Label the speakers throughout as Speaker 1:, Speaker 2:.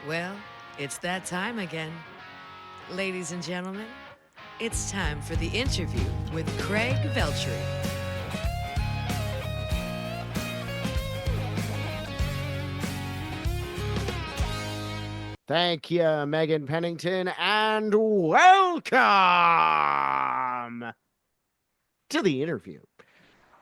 Speaker 1: Well, it's that time again. Ladies and gentlemen, it's time for the interview with Craig Veltri.
Speaker 2: Thank you, Megan Pennington, and welcome to the interview.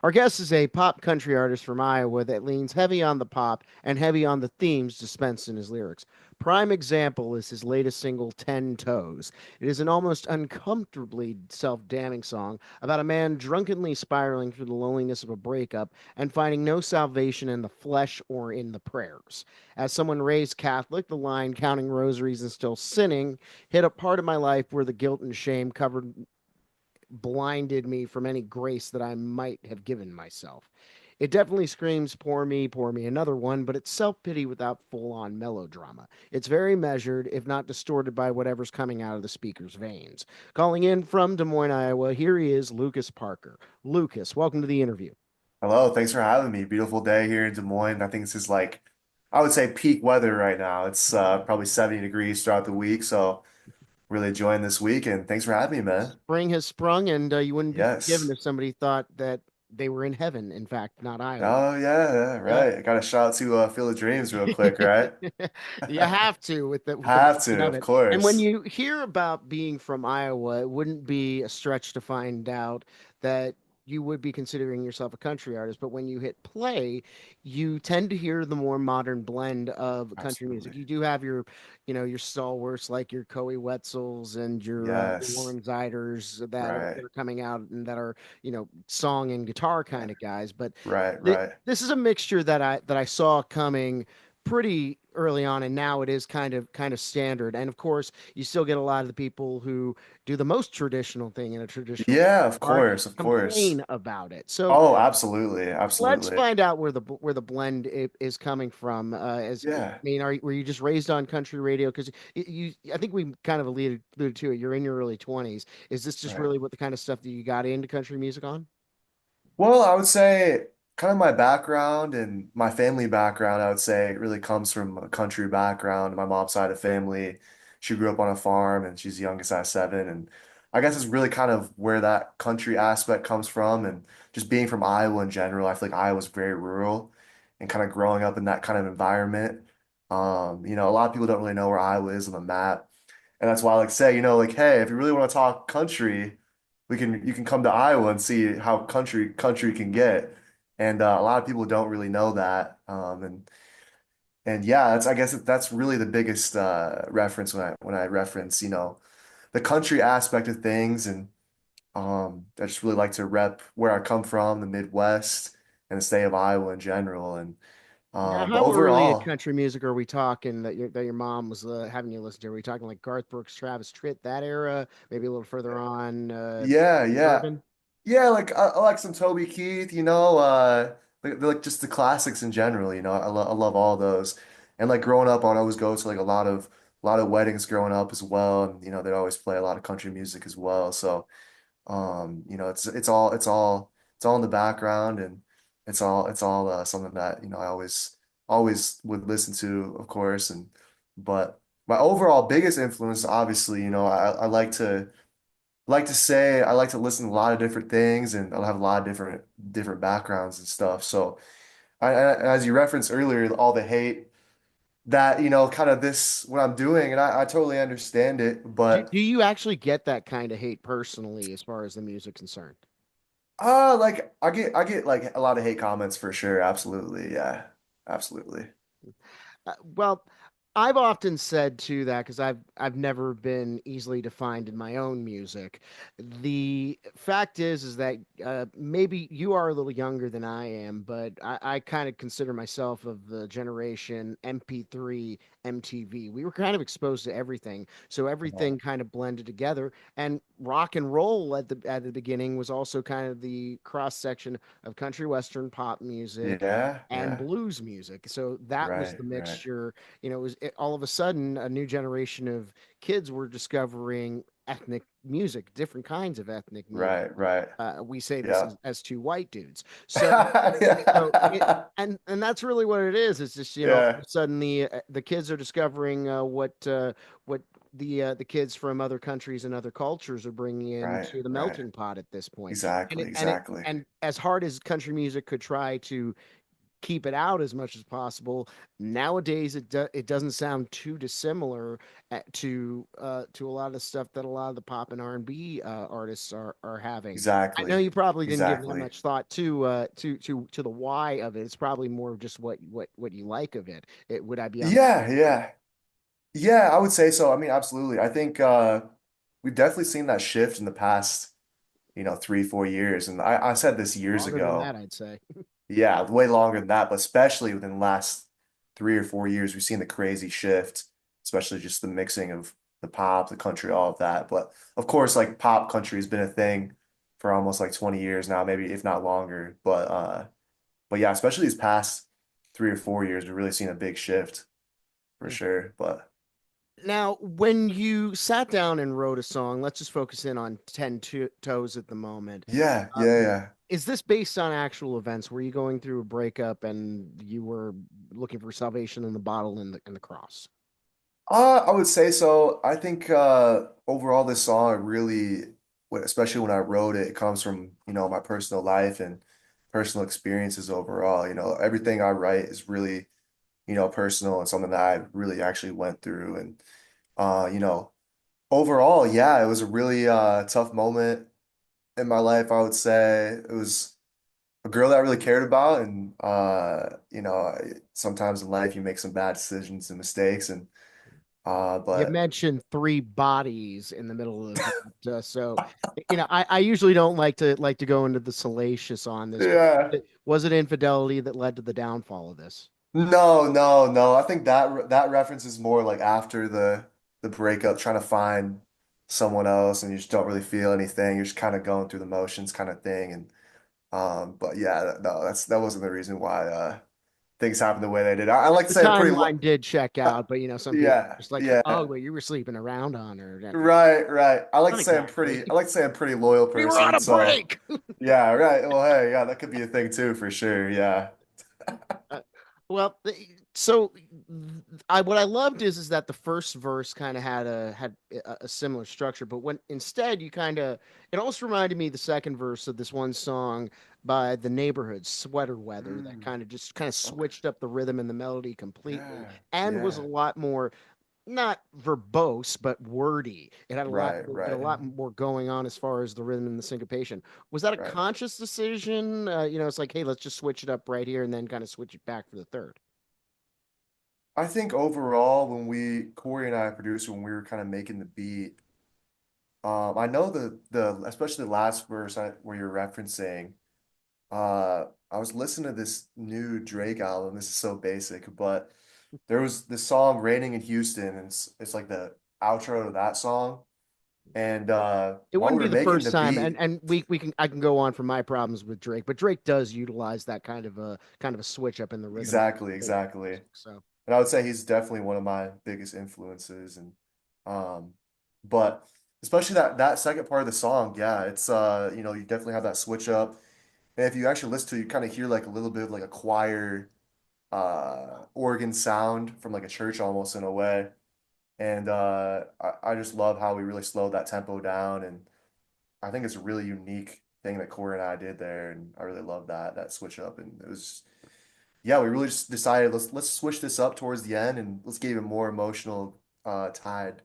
Speaker 2: Our guest is a pop country artist from Iowa that leans heavy on the pop and heavy on the themes dispensed in his lyrics. Prime example is his latest single, 10 Toes. It is an almost uncomfortably self damning song about a man drunkenly spiraling through the loneliness of a breakup and finding no salvation in the flesh or in the prayers. As someone raised Catholic, the line, counting rosaries and still sinning, hit a part of my life where the guilt and shame covered blinded me from any grace that I might have given myself. It definitely screams, pour me another one, but it's self pity without full on melodrama. It's very measured, if not distorted by whatever's coming out of the speaker's veins. Calling in from Des Moines, Iowa, here he is, Lukas Parker. Lucas, welcome to the interview.
Speaker 3: Hello, thanks for having me. Beautiful day here in Des Moines. I think this is like, I would say peak weather right now. It's probably 70 degrees throughout the week, so really enjoying this week and thanks for having me, man.
Speaker 2: Spring has sprung, and you wouldn't be forgiven
Speaker 3: Yes.
Speaker 2: if somebody thought that they were in heaven, in fact, not Iowa.
Speaker 3: Oh yeah,
Speaker 2: Uh,
Speaker 3: right. I got to shout out to Field of Dreams real quick, right?
Speaker 2: you have to with the
Speaker 3: Have
Speaker 2: mention
Speaker 3: to,
Speaker 2: of
Speaker 3: of
Speaker 2: it. And when
Speaker 3: course.
Speaker 2: you hear about being from Iowa, it wouldn't be a stretch to find out that you would be considering yourself a country artist. But when you hit play, you tend to hear the more modern blend of country music.
Speaker 3: Absolutely.
Speaker 2: You do have your stalwarts like your Coey Wetzels and your
Speaker 3: Yes.
Speaker 2: Warren Ziders that are
Speaker 3: Right.
Speaker 2: that are coming out and that are song and guitar kind of guys. But
Speaker 3: Right, right.
Speaker 2: this is a mixture that I saw coming pretty early on, and now it is kind of standard. And of course, you still get a lot of the people who do the most traditional thing in a traditional
Speaker 3: Yeah, of
Speaker 2: art
Speaker 3: course, of course.
Speaker 2: complain about it. So
Speaker 3: Oh, absolutely,
Speaker 2: let's
Speaker 3: absolutely.
Speaker 2: find out where the blend is coming from. As I
Speaker 3: Yeah.
Speaker 2: mean, were you just raised on country radio? Because I think we kind of alluded to it. You're in your early 20s. Is this just
Speaker 3: Right.
Speaker 2: really what the kind of stuff that you got into country music on?
Speaker 3: Well, I would say kind of my background and my family background, I would say it really comes from a country background. My mom's side of family, she grew up on a farm and she's the youngest out of seven. And I guess it's really kind of where that country aspect comes from. And just being from Iowa in general, I feel like Iowa's very rural and kind of growing up in that kind of environment. A lot of people don't really know where Iowa is on the map. And that's why I like to say, like, hey, if you really want to talk country, you can come to Iowa and see how country can get. And a lot of people don't really know that. And yeah, I guess that's really the biggest reference when I reference, the country aspect of things. And I just really like to rep where I come from, the Midwest and the state of Iowa in general. And
Speaker 2: Now,
Speaker 3: but
Speaker 2: how early in
Speaker 3: overall,
Speaker 2: country music are we talking that your mom was having you listen to? Are we talking like Garth Brooks, Travis Tritt, that era? Maybe a little further on,
Speaker 3: yeah, yeah.
Speaker 2: urban.
Speaker 3: Yeah, like I like some Toby Keith, like just the classics in general, I love all those. And like growing up, I'd always go to like a lot of weddings growing up as well, and they'd always play a lot of country music as well. So, it's all in the background, and it's all something that, I always would listen to, of course. And but my overall biggest influence, obviously, I like to say I like to listen to a lot of different things, and I'll have a lot of different backgrounds and stuff. So as you referenced earlier, all the hate that, kind of this what I'm doing, and I totally understand it,
Speaker 2: Do
Speaker 3: but
Speaker 2: you actually get that kind of hate personally, as far as the music concerned?
Speaker 3: like I get like a lot of hate comments for sure. Absolutely. Yeah. Absolutely.
Speaker 2: Well, I've often said too that because I've never been easily defined in my own music. The fact is that maybe you are a little younger than I am, but I kind of consider myself of the generation MP3, MTV. We were kind of exposed to everything, so
Speaker 3: Yeah.
Speaker 2: everything kind of blended together. And rock and roll at the beginning was also kind of the cross section of country western pop music
Speaker 3: Yeah,
Speaker 2: and
Speaker 3: yeah.
Speaker 2: blues music. So that was
Speaker 3: Right,
Speaker 2: the
Speaker 3: right.
Speaker 2: mixture. All of a sudden a new generation of kids were discovering ethnic music, different kinds of ethnic music.
Speaker 3: Right, right.
Speaker 2: We say this
Speaker 3: Yeah.
Speaker 2: as two white dudes. So that's really what it is. It's just all of
Speaker 3: Yeah.
Speaker 2: a sudden the kids are discovering what the kids from other countries and other cultures are bringing
Speaker 3: Right,
Speaker 2: into the
Speaker 3: right.
Speaker 2: melting pot at this point. And
Speaker 3: Exactly,
Speaker 2: it and it
Speaker 3: exactly.
Speaker 2: and as hard as country music could try to keep it out as much as possible. Nowadays, it doesn't sound too dissimilar to a lot of the stuff that a lot of the pop and R&B artists are having. I know
Speaker 3: Exactly.
Speaker 2: you probably didn't give that
Speaker 3: Exactly.
Speaker 2: much thought to the why of it. It's probably more of just what you like of it. Would I be on?
Speaker 3: Yeah, yeah. Yeah, I would say so. I mean, absolutely. I think we've definitely seen that shift in the past, 3, 4 years. And I said this years
Speaker 2: Longer than that,
Speaker 3: ago.
Speaker 2: I'd say.
Speaker 3: Yeah, way longer than that, but especially within the last 3 or 4 years, we've seen the crazy shift, especially just the mixing of the pop, the country, all of that. But of course, like pop country has been a thing for almost like 20 years now, maybe if not longer. But yeah, especially these past 3 or 4 years, we've really seen a big shift for sure. But
Speaker 2: Now, when you sat down and wrote a song, let's just focus in on Toes at the moment.
Speaker 3: yeah,
Speaker 2: Uh,
Speaker 3: yeah, yeah.
Speaker 2: is this based on actual events? Were you going through a breakup and you were looking for salvation in the bottle and the cross?
Speaker 3: I would say so. I think overall this song really, especially when I wrote it, it comes from, my personal life and personal experiences overall. Everything I write is really, personal and something that I really actually went through. And overall, yeah, it was a really tough moment in my life, I would say. It was a girl that I really cared about, and sometimes in life you make some bad decisions and mistakes, and
Speaker 2: You
Speaker 3: but
Speaker 2: mentioned three bodies in the middle of the thought, so I usually don't like to go into the salacious on this, but
Speaker 3: yeah.
Speaker 2: was it infidelity that led to the downfall of this?
Speaker 3: No, no, no. I think that reference is more like after the breakup, trying to find someone else, and you just don't really feel anything. You're just kind of going through the motions, kind of thing. And but yeah, no, that wasn't the reason why things happened the way they did. I like to
Speaker 2: The
Speaker 3: say I'm pretty lo
Speaker 2: timeline did check
Speaker 3: uh,
Speaker 2: out, but some people are
Speaker 3: yeah,
Speaker 2: just like,
Speaker 3: yeah.
Speaker 2: oh, but you were sleeping around on her.
Speaker 3: Right, right. I like to
Speaker 2: Not
Speaker 3: say
Speaker 2: exactly.
Speaker 3: I like to say I'm a pretty loyal
Speaker 2: We were on
Speaker 3: person.
Speaker 2: a
Speaker 3: So
Speaker 2: break.
Speaker 3: yeah, right. Well, hey, yeah, that could be a thing too for sure. Yeah.
Speaker 2: Uh, well, so I what I loved is that the first verse kind of had a similar structure, but when instead you kind of it almost reminded me of the second verse of this one song by the Neighborhood, Sweater Weather, that
Speaker 3: Mm,
Speaker 2: kind of
Speaker 3: okay.
Speaker 2: switched up the rhythm and the melody completely,
Speaker 3: Yeah,
Speaker 2: and was a
Speaker 3: yeah.
Speaker 2: lot more not verbose but wordy. It had a lot
Speaker 3: Right,
Speaker 2: had a
Speaker 3: right,
Speaker 2: lot more going on as far as the rhythm and the syncopation. Was that a
Speaker 3: right.
Speaker 2: conscious decision? It's like, hey, let's just switch it up right here and then kind of switch it back for the third.
Speaker 3: I think overall, Corey and I, producer, when we were kind of making the beat, I know the especially the last verse where you're referencing, I was listening to this new Drake album. This is so basic, but there was this song "Raining in Houston," and it's like the outro to that song. And
Speaker 2: It
Speaker 3: while
Speaker 2: wouldn't
Speaker 3: we
Speaker 2: be
Speaker 3: were
Speaker 2: the
Speaker 3: making
Speaker 2: first
Speaker 3: the
Speaker 2: time, and
Speaker 3: beat,
Speaker 2: and we can I can go on from my problems with Drake, but Drake does utilize that kind of a switch up in the rhythm.
Speaker 3: exactly, exactly.
Speaker 2: So
Speaker 3: And I would say he's definitely one of my biggest influences. And um, but especially that second part of the song, yeah, it's you definitely have that switch up. And if you actually listen to it, you kind of hear like a little bit of like a choir organ sound from like a church almost in a way. And I just love how we really slowed that tempo down. And I think it's a really unique thing that Corey and I did there. And I really love that switch up. And it was yeah, we really just decided let's switch this up towards the end and let's get even more emotional tied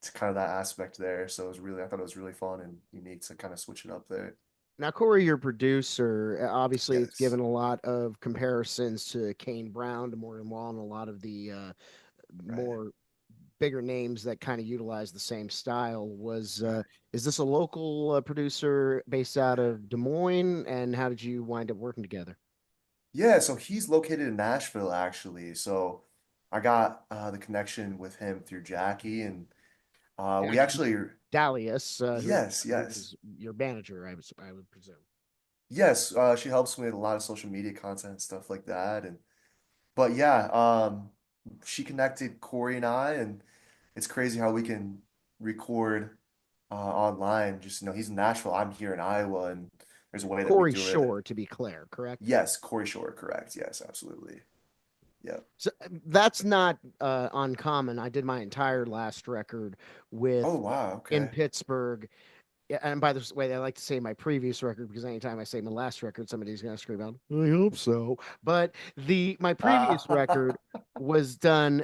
Speaker 3: to kind of that aspect there. So it was really I thought it was really fun and unique to kind of switch it up there.
Speaker 2: now, Corey, your producer, obviously, it's
Speaker 3: Yes.
Speaker 2: given a lot of comparisons to Kane Brown, to Morgan Wallen, a lot of the
Speaker 3: Right.
Speaker 2: more bigger names that kind of utilize the same style. Was
Speaker 3: Right.
Speaker 2: is this a local producer based out of Des Moines? And how did you wind up working together?
Speaker 3: Yeah, so he's located in Nashville actually. So I got the connection with him through Jackie and We
Speaker 2: And
Speaker 3: actually,
Speaker 2: Dalius,
Speaker 3: yes,
Speaker 2: who
Speaker 3: yes,
Speaker 2: is your manager, I would presume.
Speaker 3: yes. She helps me with a lot of social media content and stuff like that. And but yeah, she connected Corey and I, and it's crazy how we can record online. Just he's in Nashville, I'm here in Iowa, and there's a way that we
Speaker 2: Corey
Speaker 3: do it.
Speaker 2: Shore, to be clear, correct?
Speaker 3: Yes, Corey Shore, correct. Yes, absolutely. Yeah.
Speaker 2: So that's not uncommon. I did my entire last record
Speaker 3: Oh
Speaker 2: with
Speaker 3: wow.
Speaker 2: in
Speaker 3: Okay.
Speaker 2: Pittsburgh. Yeah, and by the way, I like to say my previous record because anytime I say my last record, somebody's gonna scream out, "I hope so." But the my previous record was done.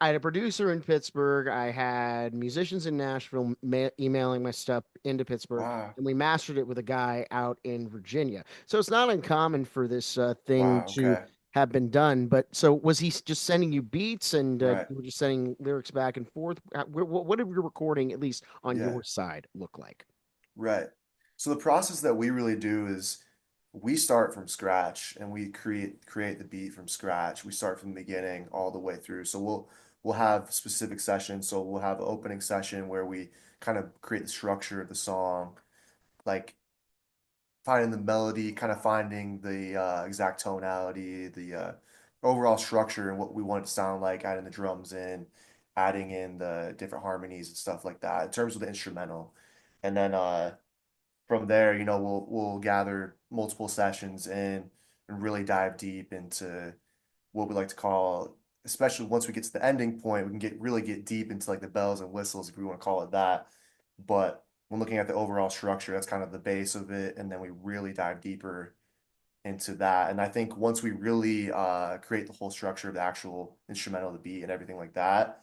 Speaker 2: I had a producer in Pittsburgh. I had musicians in Nashville emailing my stuff into Pittsburgh,
Speaker 3: Wow.
Speaker 2: and we mastered it with a guy out in Virginia. So it's not uncommon for this thing
Speaker 3: Wow.
Speaker 2: to
Speaker 3: Okay.
Speaker 2: have been done. But so was he just sending you beats and
Speaker 3: Right.
Speaker 2: you were just sending lyrics back and forth? What did your recording, at least on
Speaker 3: Yeah.
Speaker 2: your side, look like?
Speaker 3: Right. So the process that we really do is we start from scratch and we create the beat from scratch. We start from the beginning all the way through. So we'll have specific sessions. So we'll have an opening session where we kind of create the structure of the song, like finding the melody, kind of finding the exact tonality, the overall structure and what we want it to sound like, adding the drums in, adding in the different harmonies and stuff like that in terms of the instrumental. And then from there, we'll gather multiple sessions in and really dive deep into what we like to call, especially once we get to the ending point, we can get deep into like the bells and whistles if we want to call it that. But when looking at the overall structure, that's kind of the base of it, and then we really dive deeper into that. And I think once we really create the whole structure of the actual instrumental, the beat, and everything like that,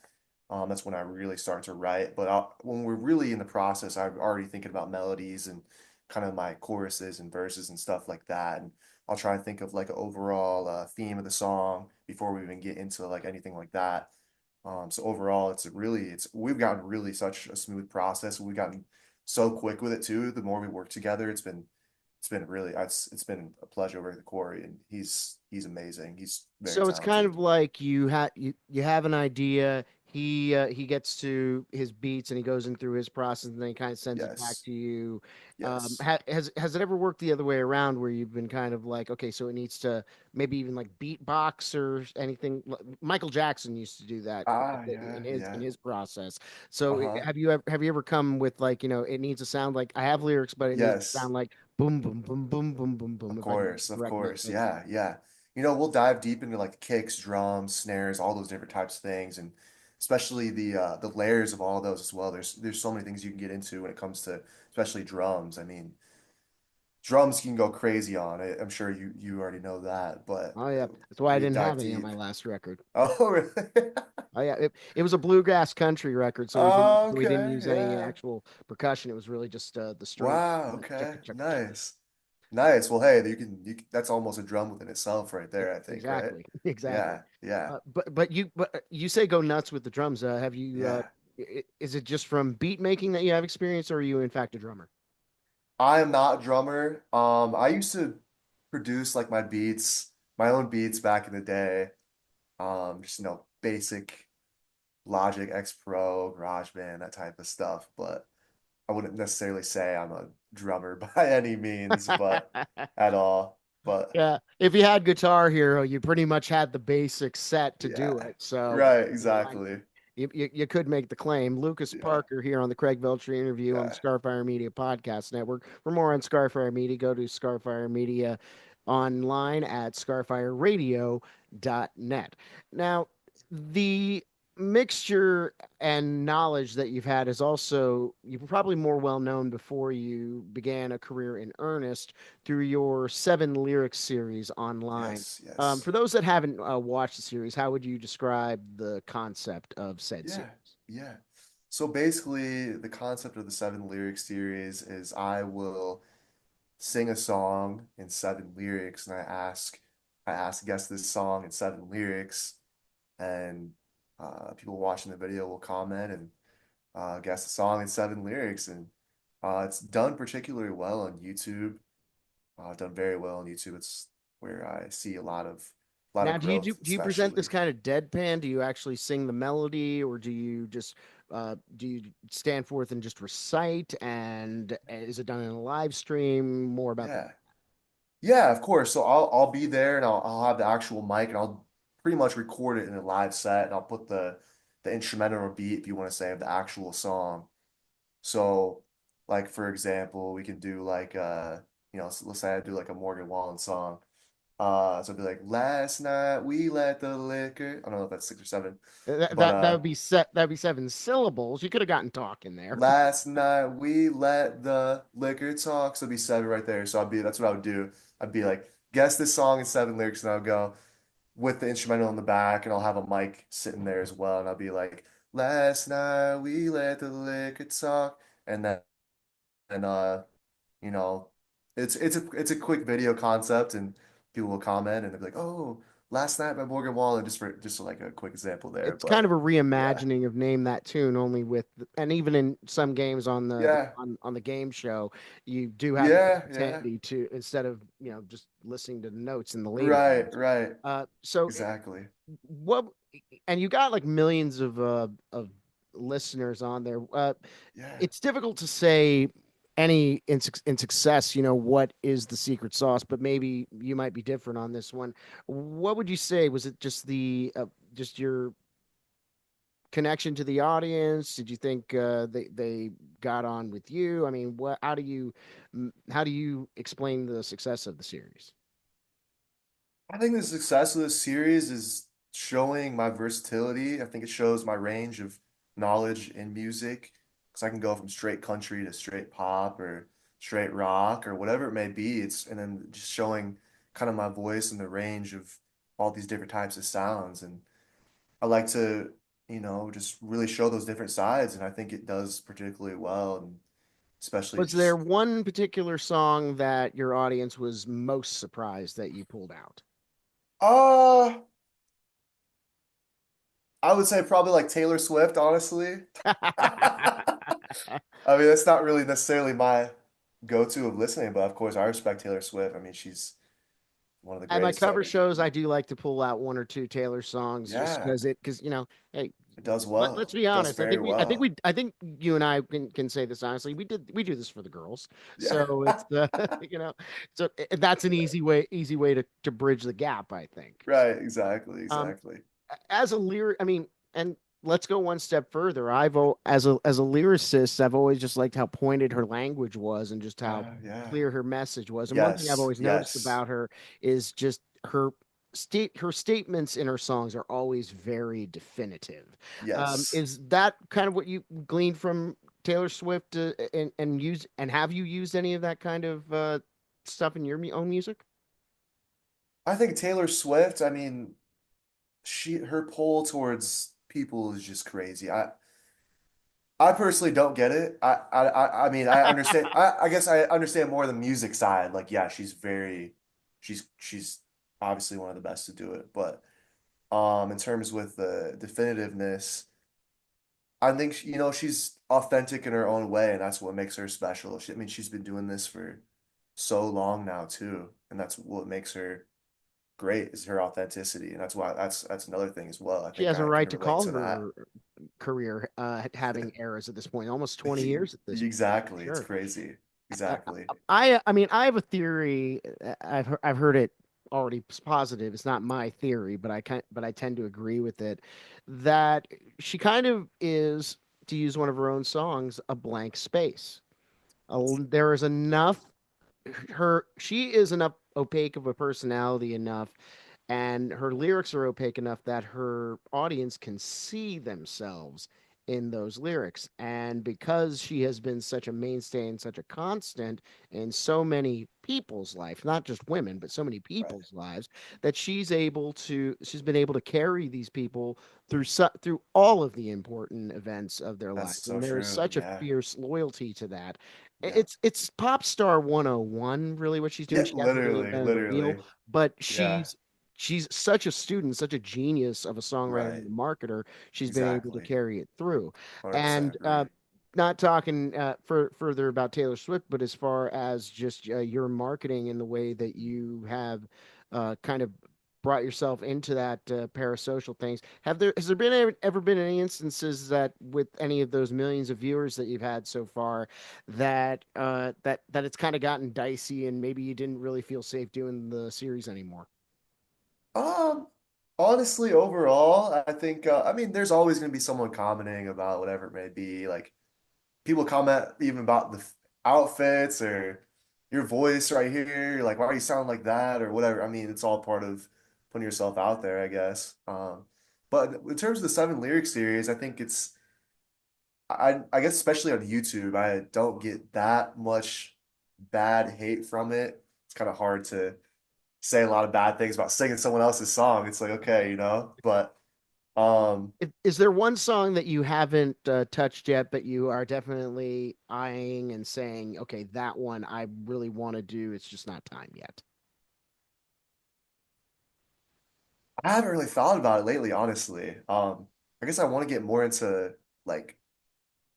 Speaker 3: that's when I really start to write. But when we're really in the process, I'm already thinking about melodies and kind of my choruses and verses and stuff like that. And I'll try and think of like an overall theme of the song before we even get into like anything like that. So overall, it's we've gotten really such a smooth process. We've gotten so quick with it too. The more we work together, it's been a pleasure working with Corey, and he's amazing. He's very
Speaker 2: So it's kind of
Speaker 3: talented.
Speaker 2: like you have an idea. He gets to his beats and he goes in through his process and then he kind of sends it back
Speaker 3: Yes,
Speaker 2: to you.
Speaker 3: yes.
Speaker 2: Has it ever worked the other way around where you've been kind of like, okay, so it needs to maybe even like beatbox or anything? Michael Jackson used to do that quite a
Speaker 3: Ah,
Speaker 2: bit
Speaker 3: yeah,
Speaker 2: in
Speaker 3: yeah.
Speaker 2: his process. So
Speaker 3: Uh-huh.
Speaker 2: have you ever come with like, it needs to sound like I have lyrics, but it needs to
Speaker 3: Yes.
Speaker 2: sound like boom boom boom boom boom boom boom if I can use the
Speaker 3: Of
Speaker 2: correct
Speaker 3: course.
Speaker 2: notation.
Speaker 3: Yeah, yeah. We'll dive deep into like kicks, drums, snares, all those different types of things, and especially the layers of all those as well. There's so many things you can get into when it comes to especially drums. I mean, drums can go crazy on it. I'm sure you already know that, but
Speaker 2: Oh yeah, that's why I
Speaker 3: we
Speaker 2: didn't
Speaker 3: dive
Speaker 2: have any on
Speaker 3: deep.
Speaker 2: my last record.
Speaker 3: Oh, really?
Speaker 2: Oh yeah, it was a bluegrass country record,
Speaker 3: Oh,
Speaker 2: so we didn't
Speaker 3: okay.
Speaker 2: use any
Speaker 3: Yeah.
Speaker 2: actual percussion. It was really just the strings,
Speaker 3: Wow,
Speaker 2: chicka
Speaker 3: okay.
Speaker 2: chicka chicka.
Speaker 3: Nice. Nice. Well, hey, that's almost a drum within itself right there, I think, right?
Speaker 2: Exactly, exactly.
Speaker 3: Yeah, yeah,
Speaker 2: But you say go nuts with the drums. Have you?
Speaker 3: yeah.
Speaker 2: Is it just from beat making that you have experience, or are you in fact a drummer?
Speaker 3: I am not a drummer. I used to produce like my own beats back in the day. Just basic Logic, X Pro, GarageBand, that type of stuff. But I wouldn't necessarily say I'm a drummer by any means, but at all. But
Speaker 2: Yeah, if you had Guitar Hero, you pretty much had the basics set to
Speaker 3: yeah,
Speaker 2: do it. So
Speaker 3: right,
Speaker 2: I,
Speaker 3: exactly.
Speaker 2: you could make the claim. Lucas
Speaker 3: Yeah,
Speaker 2: Parker here on the Craig Veltri interview on the
Speaker 3: yeah,
Speaker 2: Scarfire Media Podcast Network. For more on Scarfire Media, go to Scarfire Media online at scarfireradio.net. Now, the mixture and knowledge that you've had is also you're probably more well known before you began a career in earnest through your seven lyrics series online.
Speaker 3: yes, yes.
Speaker 2: For those that haven't watched the series, how would you describe the concept of said
Speaker 3: Yeah,
Speaker 2: series?
Speaker 3: yeah. So basically, the concept of the seven lyric series is I will sing a song in seven lyrics, and I ask guess this song in seven lyrics, and people watching the video will comment and guess the song in seven lyrics, and it's done particularly well on YouTube. Done very well on YouTube. It's where I see a lot of
Speaker 2: Now,
Speaker 3: growth,
Speaker 2: do you present this
Speaker 3: especially.
Speaker 2: kind of deadpan? Do you actually sing the melody, or do you just Do you stand forth and just recite? And is it done in a live stream? More about that.
Speaker 3: Yeah. Yeah, of course. So I'll be there and I'll have the actual mic and I'll pretty much record it in a live set and I'll put the instrumental or beat, if you want to say, of the actual song. So like for example, we can do like let's say I do like a Morgan Wallen song. So it'd be like last night we let the liquor. I don't know if that's six or seven, but
Speaker 2: That would be set. That'd be 7 syllables. You could have gotten talk in there.
Speaker 3: last night we let the liquor talk. So it'd be seven right there. So that's what I would do. I'd be like, guess this song in seven lyrics, and I'll go with the instrumental in the back, and I'll have a mic sitting there as well, and I'll be like, last night we let the liquor talk, and then and you know, it's a quick video concept, and people will comment, and they'll be like, oh, last night by Morgan Wallen, just like a quick example there,
Speaker 2: It's kind
Speaker 3: but
Speaker 2: of a
Speaker 3: yeah,
Speaker 2: reimagining of Name That Tune, only with, and even in some games on
Speaker 3: yeah,
Speaker 2: on the game show, you do have the
Speaker 3: yeah, yeah,
Speaker 2: opportunity to, instead of just listening to the notes in the later
Speaker 3: right,
Speaker 2: games.
Speaker 3: right,
Speaker 2: So
Speaker 3: exactly.
Speaker 2: what, and you got like millions of listeners on there.
Speaker 3: Yeah.
Speaker 2: It's difficult to say any in success, what is the secret sauce, but maybe you might be different on this one. What would you say? Was it just just your connection to the audience? Did you think they got on with you? I mean, what? How do you explain the success of the series?
Speaker 3: I think the success of this series is showing my versatility. I think it shows my range of knowledge in music because I can go from straight country to straight pop or straight rock or whatever it may be. And then just showing kind of my voice and the range of all these different types of sounds. And I like to, just really show those different sides. And I think it does particularly well. And especially
Speaker 2: Was there
Speaker 3: just,
Speaker 2: one particular song that your audience was most surprised that you pulled out?
Speaker 3: uh, I would say probably like Taylor Swift, honestly. I mean, that's not really necessarily my go-to of listening, but of course, I respect Taylor Swift. I mean, she's one of the
Speaker 2: At my
Speaker 3: greatest to
Speaker 2: cover
Speaker 3: ever do.
Speaker 2: shows, I do like to pull out one or two Taylor songs just
Speaker 3: Yeah,
Speaker 2: because hey,
Speaker 3: it does
Speaker 2: let's
Speaker 3: well.
Speaker 2: be
Speaker 3: It does
Speaker 2: honest.
Speaker 3: very well.
Speaker 2: I think you and I can say this honestly. We do this for the girls,
Speaker 3: Yeah.
Speaker 2: so it's you know, so that's an
Speaker 3: Yeah.
Speaker 2: easy way to bridge the gap, I think.
Speaker 3: Right, exactly,
Speaker 2: Um,
Speaker 3: exactly.
Speaker 2: as a lyric, I mean, and let's go one step further. As a lyricist, I've always just liked how pointed her language was and just how
Speaker 3: Yeah.
Speaker 2: clear her message was. And one thing I've
Speaker 3: Yes,
Speaker 2: always noticed
Speaker 3: yes,
Speaker 2: about her is just her statements in her songs are always very definitive.
Speaker 3: yes.
Speaker 2: Is that kind of what you gleaned from Taylor Swift, and use, and have you used any of that kind of stuff in your own music?
Speaker 3: I think Taylor Swift, I mean, her pull towards people is just crazy. I personally don't get it. I mean, I understand. I guess I understand more the music side. Like, yeah, she's obviously one of the best to do it. But in terms with the definitiveness, I think she's authentic in her own way, and that's what makes her special. I mean, she's been doing this for so long now too, and that's what makes her great is her authenticity, and that's another thing as well. I
Speaker 2: She
Speaker 3: think
Speaker 2: has a
Speaker 3: I can
Speaker 2: right to
Speaker 3: relate
Speaker 2: call
Speaker 3: to that.
Speaker 2: her career having errors at this point, almost 20 years at this point, for
Speaker 3: Exactly, it's
Speaker 2: sure.
Speaker 3: crazy.
Speaker 2: Uh,
Speaker 3: Exactly.
Speaker 2: I mean, I have a theory. I've heard it already positive. It's not my theory, but I tend to agree with it, that she kind of is, to use one of her own songs, a blank space. There is enough, she is enough opaque of a personality enough, and her lyrics are opaque enough that her audience can see themselves in those lyrics. And because she has been such a mainstay and such a constant in so many people's life, not just women, but so many
Speaker 3: Right.
Speaker 2: people's lives, that she's been able to carry these people through all of the important events of their
Speaker 3: That's
Speaker 2: lives.
Speaker 3: so
Speaker 2: And there is
Speaker 3: true.
Speaker 2: such a
Speaker 3: Yeah.
Speaker 2: fierce loyalty to that.
Speaker 3: Yeah.
Speaker 2: It's pop star 101, really, what she's doing.
Speaker 3: Yeah,
Speaker 2: She hasn't really
Speaker 3: literally,
Speaker 2: invented the wheel,
Speaker 3: literally.
Speaker 2: but
Speaker 3: Yeah.
Speaker 2: she's such a student, such a genius of a songwriter and
Speaker 3: Right.
Speaker 2: a marketer. She's been able to
Speaker 3: Exactly.
Speaker 2: carry it through.
Speaker 3: 100%
Speaker 2: And
Speaker 3: agree.
Speaker 2: not talking further about Taylor Swift, but as far as just your marketing and the way that you have kind of brought yourself into that parasocial things. Has there been ever been any instances that with any of those millions of viewers that you've had so far that it's kind of gotten dicey and maybe you didn't really feel safe doing the series anymore?
Speaker 3: Um, Honestly, overall, I think I mean, there's always going to be someone commenting about whatever it may be. Like people comment even about the outfits or your voice right here, like why do you sound like that or whatever. I mean, it's all part of putting yourself out there, I guess. But in terms of the seven lyric series, I think it's I guess especially on YouTube, I don't get that much bad hate from it. It's kind of hard to say a lot of bad things about singing someone else's song. It's like, okay, but
Speaker 2: Is there one song that you haven't touched yet, but you are definitely eyeing and saying, okay, that one I really want to do. It's just not time yet.
Speaker 3: I haven't really thought about it lately, honestly. I guess I want to get more into like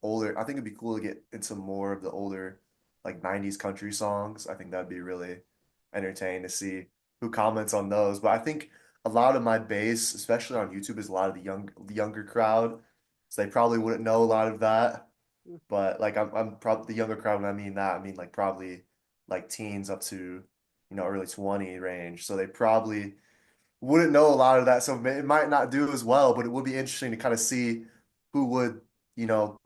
Speaker 3: older. I think it'd be cool to get into more of the older like 90s country songs. I think that'd be really entertaining to see who comments on those. But I think a lot of my base, especially on YouTube, is a lot of the younger crowd. So they probably wouldn't know a lot of that. But like I'm probably the younger crowd when I mean that, I mean like probably like teens up to, early 20 range. So they probably wouldn't know a lot of that, so it might not do as well, but it would be interesting to kind of see who would,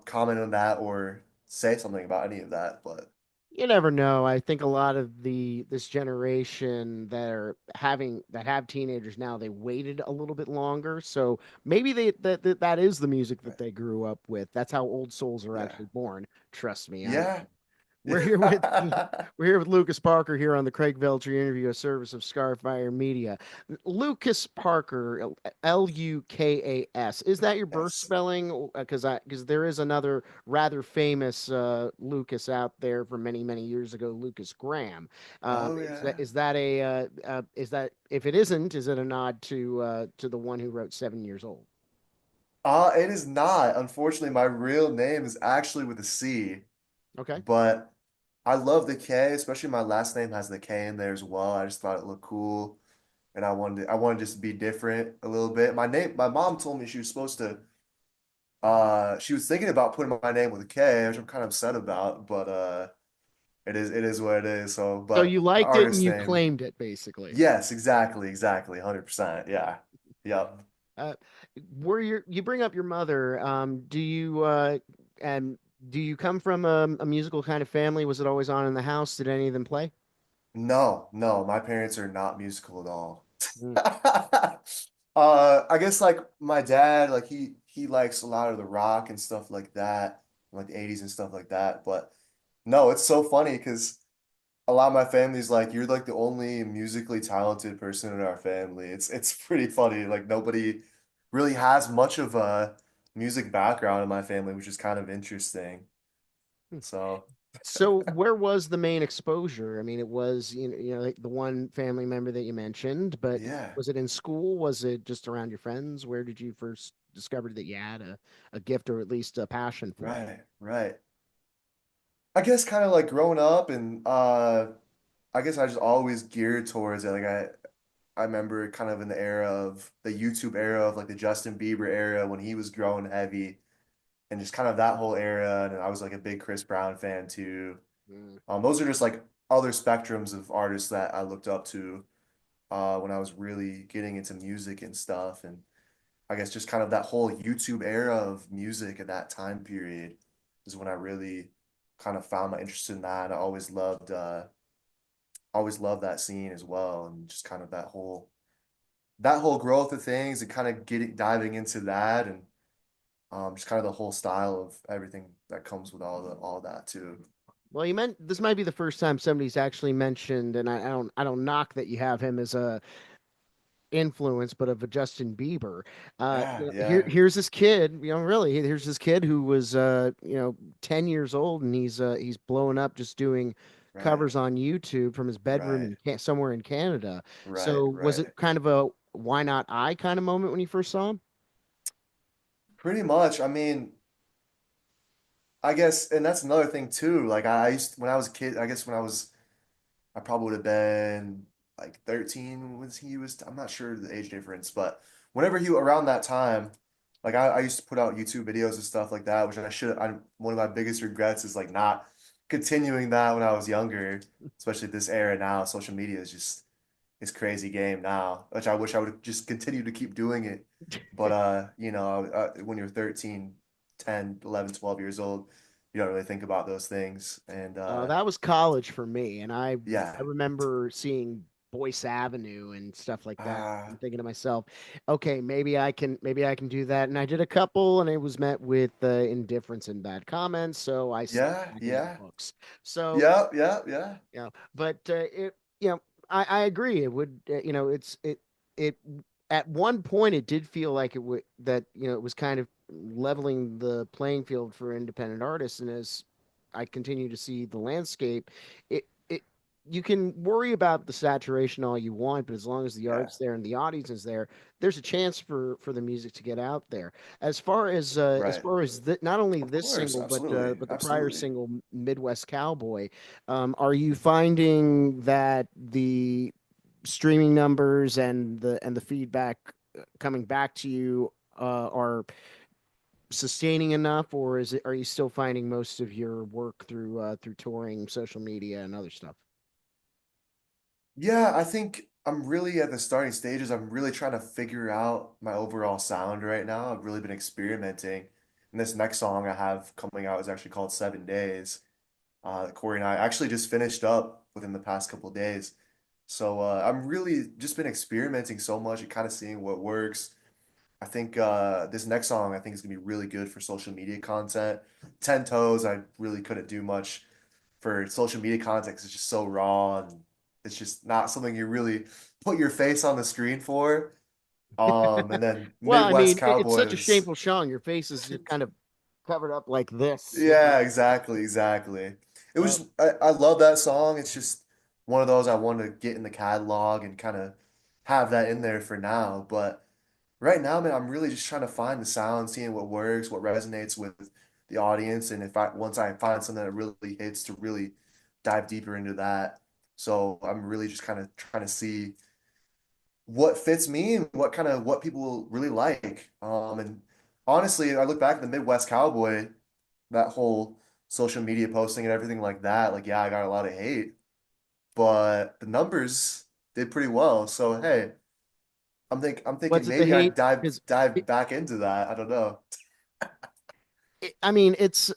Speaker 3: comment on that or say something about any of that. But
Speaker 2: You never know. I think a lot of this generation that have teenagers now, they waited a little bit longer. So maybe that is the music that
Speaker 3: right.
Speaker 2: they grew up with. That's how old souls are
Speaker 3: Yeah.
Speaker 2: actually born. Trust me. I
Speaker 3: Yeah.
Speaker 2: We're here with
Speaker 3: Yeah.
Speaker 2: we're here with Lukas Parker here on the Craig Veltri interview, a service of Scarfire Media. Lukas Parker, Lukas. Is that your birth
Speaker 3: Yes.
Speaker 2: spelling? Because there is another rather famous Lucas out there from many years ago, Lucas Graham.
Speaker 3: Oh yeah.
Speaker 2: Is that if it isn't, is it a nod to the one who wrote 7 Years Old?
Speaker 3: It is not. Unfortunately, my real name is actually with a C,
Speaker 2: Okay.
Speaker 3: but I love the K, especially my last name has the K in there as well. I just thought it looked cool. And I wanted just to be different a little bit. My mom told me she was supposed to she was thinking about putting my name with a K, which I'm kind of upset about, but it is what it is. So,
Speaker 2: So
Speaker 3: but
Speaker 2: you
Speaker 3: the
Speaker 2: liked it and
Speaker 3: artist
Speaker 2: you
Speaker 3: name,
Speaker 2: claimed it, basically.
Speaker 3: yes, exactly, 100%. Yeah. Yep.
Speaker 2: Uh, were you bring up your mother? And do you come from a musical kind of family? Was it always on in the house? Did any of them play?
Speaker 3: No, no, my parents are not musical at all.
Speaker 2: Mm.
Speaker 3: I guess like my dad, like he likes a lot of the rock and stuff like that, like the 80s and stuff like that. But no, it's so funny because a lot of my family's like, you're like the only musically talented person in our family. It's pretty funny. Like nobody really has much of a music background in my family, which is kind of interesting. So
Speaker 2: So where was the main exposure? I mean, it was like the one family member that you mentioned, but
Speaker 3: yeah,
Speaker 2: was it in school? Was it just around your friends? Where did you first discover that you had a gift or at least a passion for it?
Speaker 3: right. I guess kind of like growing up and I guess I just always geared towards it. Like I remember kind of in the era of the YouTube era of like the Justin Bieber era when he was growing heavy and just kind of that whole era. And I was like a big Chris Brown fan too.
Speaker 2: Mm.
Speaker 3: Those are just like other spectrums of artists that I looked up to when I was really getting into music and stuff. And I guess just kind of that whole YouTube era of music at that time period is when I really kind of found my interest in that. And I always loved that scene as well, and just kind of that whole growth of things and kind of getting diving into that and just kind of the whole style of everything that comes with all that too.
Speaker 2: Well, you meant this might be the first time somebody's actually mentioned, and I don't knock that you have him as a influence, but of a Justin Bieber.
Speaker 3: Yeah, yeah,
Speaker 2: Here's this kid, really, here's this kid who was 10 years old, and he's blowing up just doing
Speaker 3: right,
Speaker 2: covers on YouTube from his bedroom
Speaker 3: right,
Speaker 2: in somewhere in Canada.
Speaker 3: right,
Speaker 2: So was it
Speaker 3: right.
Speaker 2: kind of a why not I kind of moment when you first saw him?
Speaker 3: Pretty much. I mean, I guess, and that's another thing too. Like I used when I was a kid. I guess when I probably would have been like 13 was he was I'm not sure the age difference, but whenever he around that time, like I used to put out YouTube videos and stuff like that, which I should I one of my biggest regrets is like not continuing that when I was younger, especially this era now. Social media is just it's crazy game now, which I wish I would just continue to keep doing it. But when you're 13, 10, 11, 12 years old, you don't really think about those things. And
Speaker 2: That was college for me, and I
Speaker 3: yeah.
Speaker 2: remember seeing Boyce Avenue and stuff like that.
Speaker 3: Uh
Speaker 2: I'm thinking to myself, okay, maybe I can do that. And I did a couple, and it was met with indifference and bad comments, so I slipped
Speaker 3: yeah,
Speaker 2: back into the
Speaker 3: yeah.
Speaker 2: books. So
Speaker 3: Yeah, yeah, yeah.
Speaker 2: but it I agree. It would it at one point it did feel like it would that it was kind of leveling the playing field for independent artists, and as I continue to see the landscape, it you can worry about the saturation all you want, but as long as the
Speaker 3: Yeah.
Speaker 2: art's there and the audience is there, there's a chance for the music to get out there. As
Speaker 3: Right.
Speaker 2: far as not only
Speaker 3: Of
Speaker 2: this
Speaker 3: course,
Speaker 2: single,
Speaker 3: absolutely.
Speaker 2: but the prior
Speaker 3: Absolutely.
Speaker 2: single, Midwest Cowboy, are you finding that the streaming numbers and the feedback coming back to you are sustaining enough, or are you still finding most of your work through touring, social media, and other stuff?
Speaker 3: Yeah, I think I'm really at the starting stages. I'm really trying to figure out my overall sound right now. I've really been experimenting. And this next song I have coming out is actually called 7 Days. Corey and I actually just finished up within the past couple of days. So I'm really just been experimenting so much and kind of seeing what works. I think this next song I think is gonna be really good for social media content. Ten Toes, I really couldn't do much for social media content 'cause it's just so raw and it's just not something you really put your face on the screen for. And then
Speaker 2: Well, I
Speaker 3: Midwest
Speaker 2: mean, it's such a
Speaker 3: Cowboys.
Speaker 2: shameful song. Your face is just kind of covered up like this.
Speaker 3: Yeah, exactly, exactly.
Speaker 2: Uh,
Speaker 3: I love that song. It's just one of those I want to get in the catalog and kind of have that in there for now. But right now, man, I'm really just trying to find the sound, seeing what works, what resonates with the audience, and if I once I find something that really hits, to really dive deeper into that. So I'm really just kind of trying to see what fits me and what people really like. And honestly, I look back at the Midwest Cowboy, that whole social media posting and everything like that. Like, yeah, I got a lot of hate, but the numbers did pretty well. So hey, I'm thinking
Speaker 2: what's it? The
Speaker 3: maybe I
Speaker 2: hate?
Speaker 3: dive back into that. I don't know.
Speaker 2: I mean, it's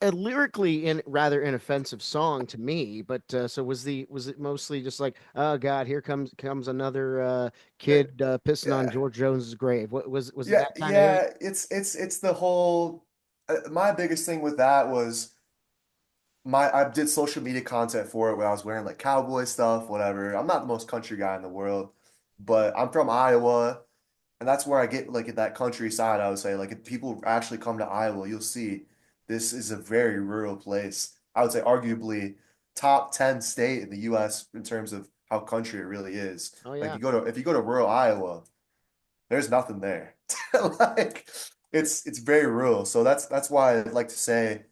Speaker 2: a lyrically rather inoffensive song to me, but so was it mostly just like, oh God, here comes another kid pissing on
Speaker 3: Yeah.
Speaker 2: George Jones's grave? What was it
Speaker 3: Yeah,
Speaker 2: that kind of hate?
Speaker 3: yeah, it's the whole my biggest thing with that was my I did social media content for it where I was wearing like cowboy stuff, whatever. I'm not the most country guy in the world, but I'm from Iowa. And that's where I get like at that countryside, I would say. Like if people actually come to Iowa, you'll see this is a very rural place. I would say arguably top 10 state in the US in terms of how country it really is.
Speaker 2: Oh
Speaker 3: Like
Speaker 2: yeah.
Speaker 3: if you go to rural Iowa, there's nothing there. Like it's very rural. So that's why I'd like to say,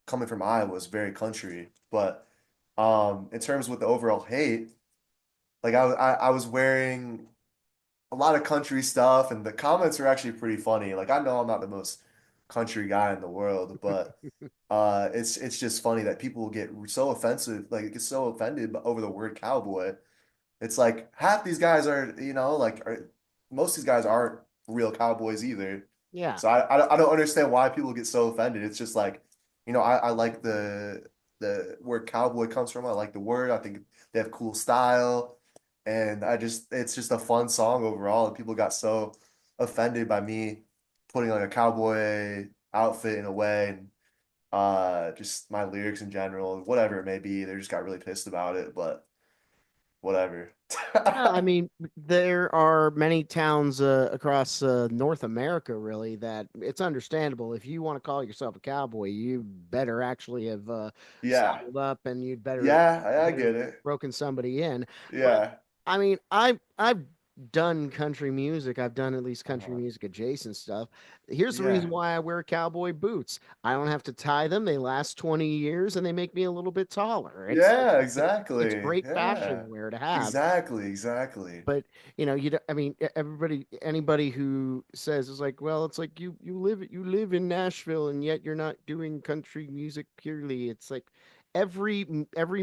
Speaker 3: coming from Iowa is very country. But in terms with the overall hate, like I was wearing a lot of country stuff, and the comments are actually pretty funny. Like I know I'm not the most country guy in the world, but it's just funny that people get so offensive, like get so offended over the word cowboy. It's like half these guys most of these guys aren't real cowboys either.
Speaker 2: Yeah.
Speaker 3: So I don't understand why people get so offended. It's just like, I like the word cowboy comes from. I like the word. I think they have cool style. And it's just a fun song overall. And people got so offended by me putting like a cowboy outfit in a way and just my lyrics in general, whatever it may be. They just got really pissed about it, but whatever.
Speaker 2: Yeah, I mean, there are many towns across North America, really, that it's understandable. If you want to call yourself a cowboy, you better actually have
Speaker 3: Yeah.
Speaker 2: saddled up, and
Speaker 3: Yeah, I
Speaker 2: better
Speaker 3: get it.
Speaker 2: broken somebody in. But
Speaker 3: Yeah.
Speaker 2: I mean, I've done country music. I've done at least country
Speaker 3: Uh-huh.
Speaker 2: music adjacent stuff. Here's the reason
Speaker 3: Yeah.
Speaker 2: why I wear cowboy boots. I don't have to tie them. They last 20 years and they make me a little bit taller.
Speaker 3: Yeah,
Speaker 2: It's
Speaker 3: exactly.
Speaker 2: great fashion
Speaker 3: Yeah.
Speaker 2: wear to have.
Speaker 3: Exactly, exactly.
Speaker 2: But you don't, I mean, everybody, anybody who says is like, well, it's like you live in Nashville and yet you're not doing country music purely. It's like every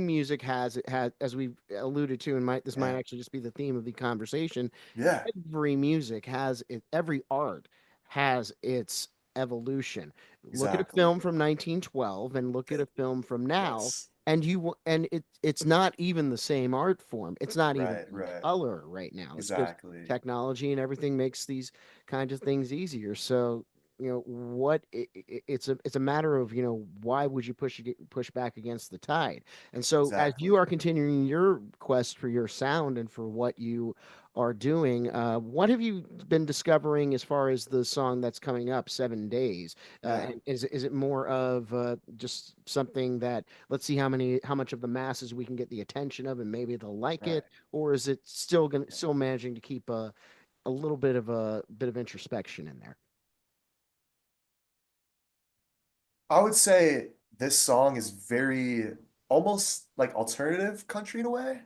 Speaker 2: music has it has, as we've alluded to, and might this might
Speaker 3: Yeah.
Speaker 2: actually just be the theme of the conversation.
Speaker 3: Yeah.
Speaker 2: Every music has it. Every art has its evolution. Look at a
Speaker 3: Exactly.
Speaker 2: film from 1912 and look at a film from now,
Speaker 3: Yes.
Speaker 2: and it's not even the same art form. It's not even
Speaker 3: Right,
Speaker 2: in
Speaker 3: right.
Speaker 2: color right now. It's because
Speaker 3: Exactly.
Speaker 2: technology and everything makes these kinds of things easier. So it's a matter of why would you push back against the tide. And so as you
Speaker 3: Exactly.
Speaker 2: are continuing your quest for your sound and for what you are doing, what have you been discovering as far as the song that's coming up, 7 days?
Speaker 3: Yeah.
Speaker 2: And is it more of just something that let's see how much of the masses we can get the attention of, and maybe they'll like
Speaker 3: Right.
Speaker 2: it, or is it still managing to keep a little bit of introspection in there?
Speaker 3: I would say this song is very almost like alternative country in a way.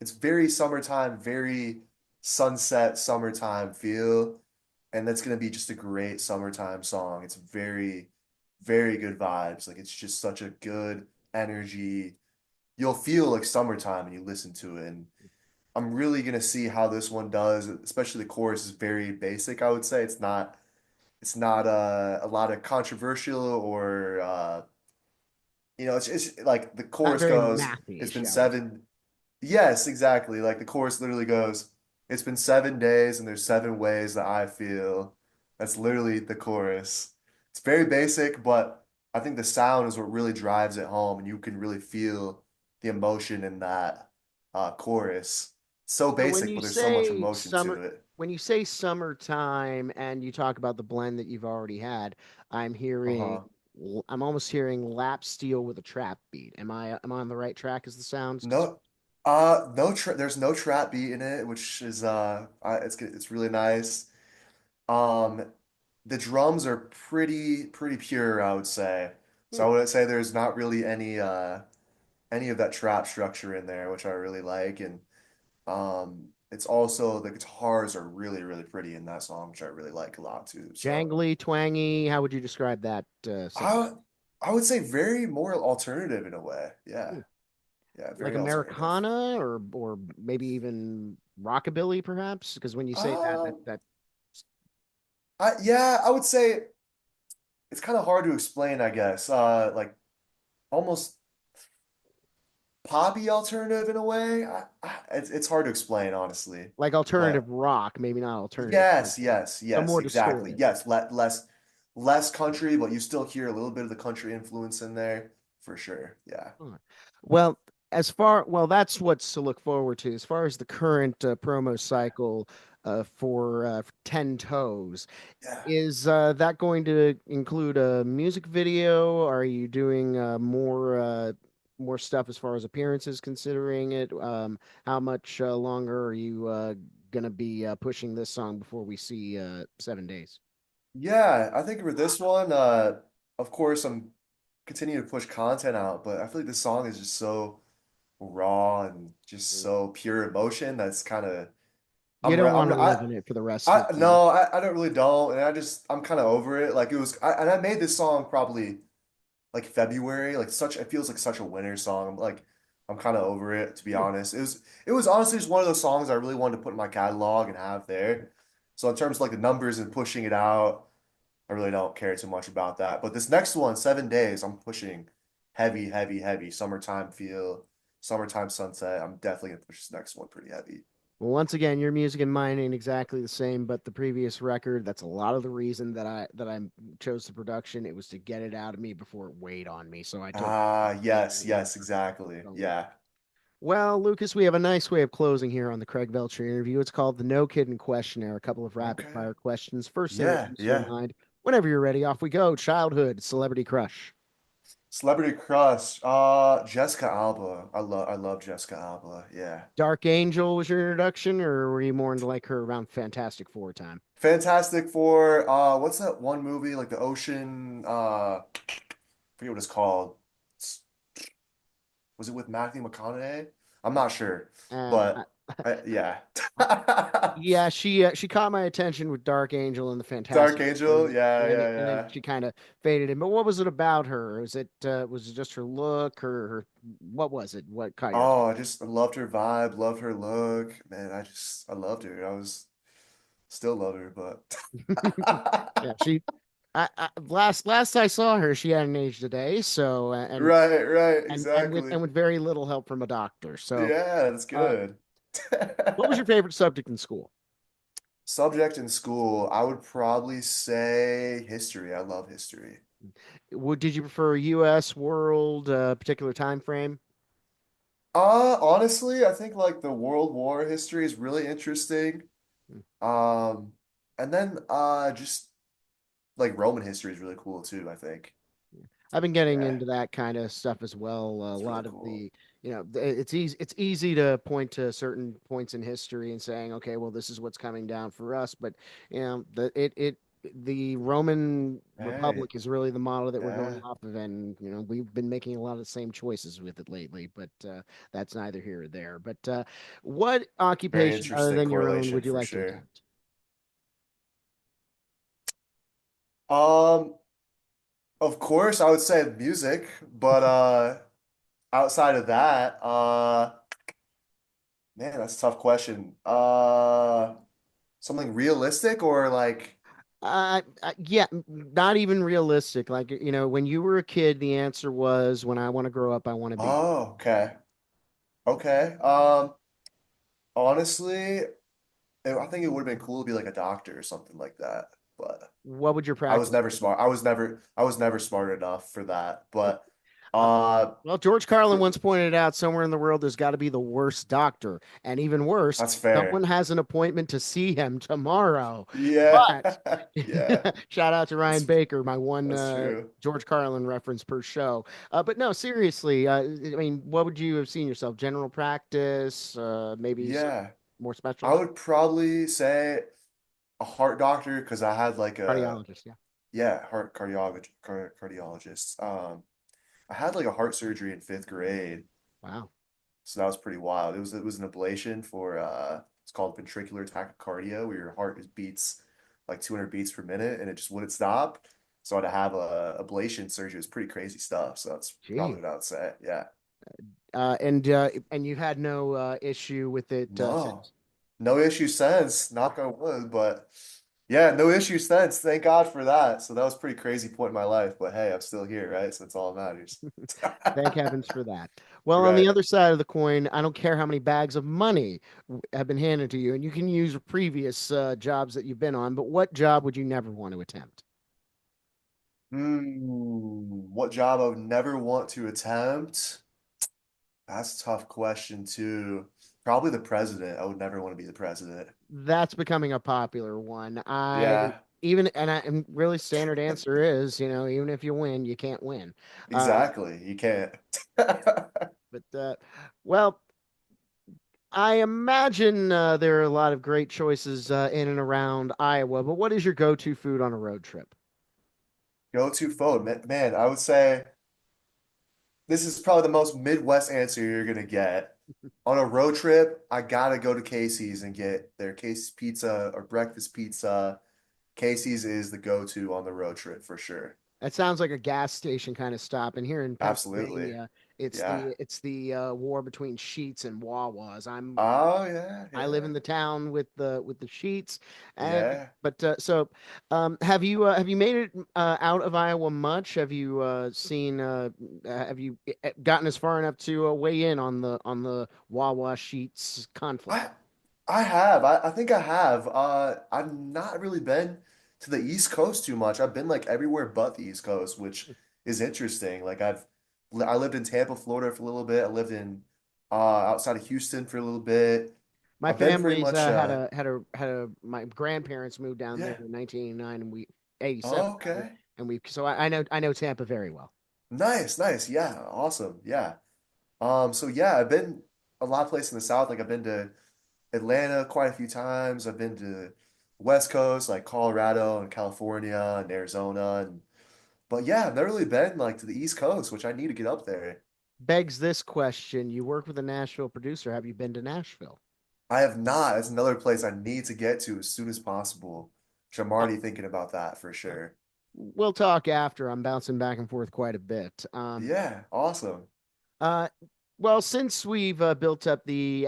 Speaker 3: It's very summertime, very sunset summertime feel, and that's gonna be just a great summertime song. It's very, very good vibes. Like it's just such a good energy. You'll feel like summertime when you listen to it, and I'm really gonna see how this one does. Especially the chorus is very basic, I would say. It's not a lot of controversial or it's like the
Speaker 2: Not
Speaker 3: chorus
Speaker 2: very
Speaker 3: goes,
Speaker 2: mathy,
Speaker 3: it's been
Speaker 2: shall we say?
Speaker 3: 7. Yes, exactly. Like the chorus literally goes, it's been 7 days and there's 7 ways that I feel. That's literally the chorus. It's very basic, but I think the sound is what really drives it home, and you can really feel the emotion in that chorus. So
Speaker 2: So
Speaker 3: basic, but there's so much emotion to it.
Speaker 2: when you say summertime and you talk about the blend that you've already had, I'm hearing,
Speaker 3: Uh-huh.
Speaker 2: I'm almost hearing lap steel with a trap beat. Am I on the right track as the sounds?
Speaker 3: No, there's no trap beat in it, which is it's really nice. Um, the drums are pretty pure, I would say. So
Speaker 2: Hmm.
Speaker 3: I would say there's not really any of that trap structure in there, which I really like. And it's also the guitars are really pretty in that song, which I really like a lot too. So
Speaker 2: Jangly, twangy. How would you describe that sound?
Speaker 3: I I would say very more alternative in a way. Yeah,
Speaker 2: Hmm.
Speaker 3: yeah,
Speaker 2: Like
Speaker 3: very alternative.
Speaker 2: Americana or maybe even rockabilly, perhaps? Because when you say that,
Speaker 3: Um,
Speaker 2: that
Speaker 3: yeah, I would say it's kind of hard to explain, I guess. Like almost poppy alternative in a way. It's hard to explain, honestly.
Speaker 2: like alternative
Speaker 3: But
Speaker 2: rock, maybe not alternative
Speaker 3: yes,
Speaker 2: country.
Speaker 3: yes,
Speaker 2: So
Speaker 3: yes,
Speaker 2: more
Speaker 3: exactly.
Speaker 2: distorted.
Speaker 3: Yes, less country, but you still hear a little bit of the country influence in there for sure. Yeah.
Speaker 2: Huh. Well, that's what's to look forward to. As far as the current promo cycle for 10 Toes,
Speaker 3: Yeah.
Speaker 2: is that going to include a music video? Are you doing more stuff as far as appearances considering it? How much longer are you gonna be pushing this song before we see 7 days?
Speaker 3: Yeah, I think for this one, of course I'm continuing to push content out, but I feel like this song is just so raw and just so pure emotion that's kind of
Speaker 2: You don't want to live
Speaker 3: I
Speaker 2: in it for the rest of the.
Speaker 3: no, I don't really don't, and I'm kind of over it. Like and I made this song probably like February, like such it feels like such a winter song. I'm kind of over it, to be
Speaker 2: Hmm.
Speaker 3: honest. It was honestly just one of those songs I really wanted to put in my catalog and have there. So in terms of like the numbers and pushing it out, I really don't care too much about that. But this next one, 7 days, I'm pushing heavy, summertime feel, summertime sunset. I'm definitely gonna push this next one pretty heavy.
Speaker 2: Well, once again, your music and mine ain't exactly the same, but the previous record, that's a lot of the reason that I chose the production. It was to get it out of me before it weighed on me. So I totally
Speaker 3: Ah,
Speaker 2: understand
Speaker 3: yes,
Speaker 2: where
Speaker 3: yes,
Speaker 2: you're
Speaker 3: exactly.
Speaker 2: going with
Speaker 3: Yeah.
Speaker 2: that. Well, Lucas, we have a nice way of closing here on the Craig Veltri interview. It's called the No Kidding Questionnaire, a couple of rapid
Speaker 3: Okay.
Speaker 2: fire questions. First thing that
Speaker 3: Yeah,
Speaker 2: comes to your
Speaker 3: yeah.
Speaker 2: mind. Whenever you're ready, off we go. Childhood, celebrity crush.
Speaker 3: Celebrity crush. Jessica Alba. I love Jessica Alba. Yeah.
Speaker 2: Dark Angel was your introduction, or were you more into like her around Fantastic Four time?
Speaker 3: Fantastic Four. What's that one movie like the ocean? Forget what it's called. It's- was it with Matthew McConaughey? I'm not sure,
Speaker 2: I,
Speaker 3: but yeah.
Speaker 2: I, yeah, she caught my attention with Dark Angel and the
Speaker 3: Dark
Speaker 2: Fantastic Four,
Speaker 3: Angel. Yeah, yeah,
Speaker 2: and then
Speaker 3: yeah.
Speaker 2: she kind of faded in. But what was it about her? Was it just her look, or her what was it? What caught your
Speaker 3: Oh, I loved her vibe, loved her look. Man, I loved her. I was still love her, but
Speaker 2: Yeah, last I saw her, she hadn't aged a day. So
Speaker 3: right, right,
Speaker 2: and
Speaker 3: exactly.
Speaker 2: with very little help from a doctor. So,
Speaker 3: Yeah, that's
Speaker 2: uh,
Speaker 3: good.
Speaker 2: what was your favorite subject in school?
Speaker 3: Subject in school, I would probably say history. I love history.
Speaker 2: Did you prefer U.S. world, particular time frame?
Speaker 3: Honestly, I think like the World War history is really interesting. Um, and then just like Roman history is really cool too, I think.
Speaker 2: I've been getting
Speaker 3: Yeah,
Speaker 2: into that kind of stuff as well. A
Speaker 3: it's really
Speaker 2: lot of
Speaker 3: cool.
Speaker 2: the, it's easy to point to certain points in history and saying, okay, well, this is what's coming down for us. But the Roman
Speaker 3: Hey,
Speaker 2: Republic is really the model that we're going
Speaker 3: yeah.
Speaker 2: off of, and we've been making a lot of the same choices with it lately. But that's neither here or there. But what
Speaker 3: Very
Speaker 2: occupation other
Speaker 3: interesting
Speaker 2: than your own
Speaker 3: correlation
Speaker 2: would you
Speaker 3: for
Speaker 2: like to
Speaker 3: sure.
Speaker 2: attempt?
Speaker 3: Um, of course, I would say music, but outside of that, man, that's a tough question. Something realistic or like,
Speaker 2: Yeah, not even realistic. Like, when you were a kid, the answer was, when I want to grow up, I want to be.
Speaker 3: oh, okay, okay. Honestly, I think it would have been cool to be like a doctor or something like that, but
Speaker 2: What would your
Speaker 3: I was
Speaker 2: practice
Speaker 3: never
Speaker 2: be?
Speaker 3: smart. I was never smart enough for that. But
Speaker 2: Uh,
Speaker 3: uh,
Speaker 2: well, George Carlin
Speaker 3: for,
Speaker 2: once pointed out somewhere in the world there's got to be the worst doctor. And even worse,
Speaker 3: that's
Speaker 2: someone
Speaker 3: fair.
Speaker 2: has an appointment to see him tomorrow.
Speaker 3: Yeah,
Speaker 2: But
Speaker 3: yeah,
Speaker 2: shout out to Ryan
Speaker 3: that's
Speaker 2: Baker, my one
Speaker 3: that's true.
Speaker 2: George Carlin reference per show. But no, seriously, I mean, what would you have seen yourself? General practice, maybe some
Speaker 3: Yeah,
Speaker 2: more
Speaker 3: I
Speaker 2: specialist?
Speaker 3: would probably say a heart doctor because I had like a
Speaker 2: Cardiologist, yeah.
Speaker 3: yeah heart cardiologist. I had like a heart surgery in fifth grade,
Speaker 2: Wow.
Speaker 3: so that was pretty wild. It was an ablation for it's called ventricular tachycardia, where your heart just beats like 200 beats per minute, and it just wouldn't stop. So I had to have a ablation surgery. It was pretty crazy stuff. So that's probably
Speaker 2: Gee.
Speaker 3: what I would say. Yeah.
Speaker 2: And you've had no issue with it
Speaker 3: No,
Speaker 2: since.
Speaker 3: no issue since, knock on wood, but yeah, no issue since. Thank God for that. So that was a pretty crazy point in my life, but hey, I'm still here, right? So that's all that matters.
Speaker 2: Thank heavens for that. Well, on the
Speaker 3: Right.
Speaker 2: other side of the coin, I don't care how many bags of money have been handed to you, and you can use previous jobs that you've been on, but what job would you never want to attempt?
Speaker 3: What job I would never want to attempt? That's a tough question too. Probably the president. I would never want to be the president.
Speaker 2: That's becoming a popular one.
Speaker 3: Yeah,
Speaker 2: And really standard answer is, even if you win, you can't win. Uh,
Speaker 3: exactly. You can't.
Speaker 2: but well, I imagine there are a lot of great choices in and around Iowa, but what is your go-to food on a road trip?
Speaker 3: Go-to phone. Man, I would say this is probably the most Midwest answer you're gonna get. On a road trip, I gotta go to Casey's and get their Casey's pizza or breakfast pizza. Casey's is the go-to on the road trip for sure.
Speaker 2: That sounds like a gas station kind of stop. And here in
Speaker 3: Absolutely.
Speaker 2: Pennsylvania, it's
Speaker 3: Yeah.
Speaker 2: the war between Sheets and Wawas.
Speaker 3: Oh yeah,
Speaker 2: I live
Speaker 3: yeah.
Speaker 2: in the town with the Sheets, and
Speaker 3: Yeah.
Speaker 2: but so have you made it out of Iowa much? Have you seen have you gotten as far enough to weigh in on the Wawa Sheets conflict?
Speaker 3: I I have. I think I have. I've not really been to the East Coast too much. I've been like everywhere but the East Coast, which is interesting. Like I lived in Tampa, Florida for a little bit. I lived in outside of Houston for a little bit.
Speaker 2: My
Speaker 3: I've been pretty
Speaker 2: family's
Speaker 3: much
Speaker 2: my grandparents moved down there
Speaker 3: yeah.
Speaker 2: in 1989 and we 87
Speaker 3: Oh,
Speaker 2: rather,
Speaker 3: okay.
Speaker 2: and we so I know Tampa very well.
Speaker 3: Nice, nice. Yeah, awesome. Yeah. So yeah, I've been a lot of places in the South. Like I've been to Atlanta quite a few times. I've been to West Coast, like Colorado and California and Arizona, and but yeah, I've never really been like to the East Coast, which I need to get up there.
Speaker 2: Begs this question. You work with a Nashville producer. Have you been to Nashville?
Speaker 3: I have not. It's another place I need to get to as soon as possible, which I'm
Speaker 2: Uh,
Speaker 3: already thinking about that for sure.
Speaker 2: we'll talk after. I'm bouncing back and forth quite a bit.
Speaker 3: Yeah, awesome.
Speaker 2: Uh, well, since we've built up the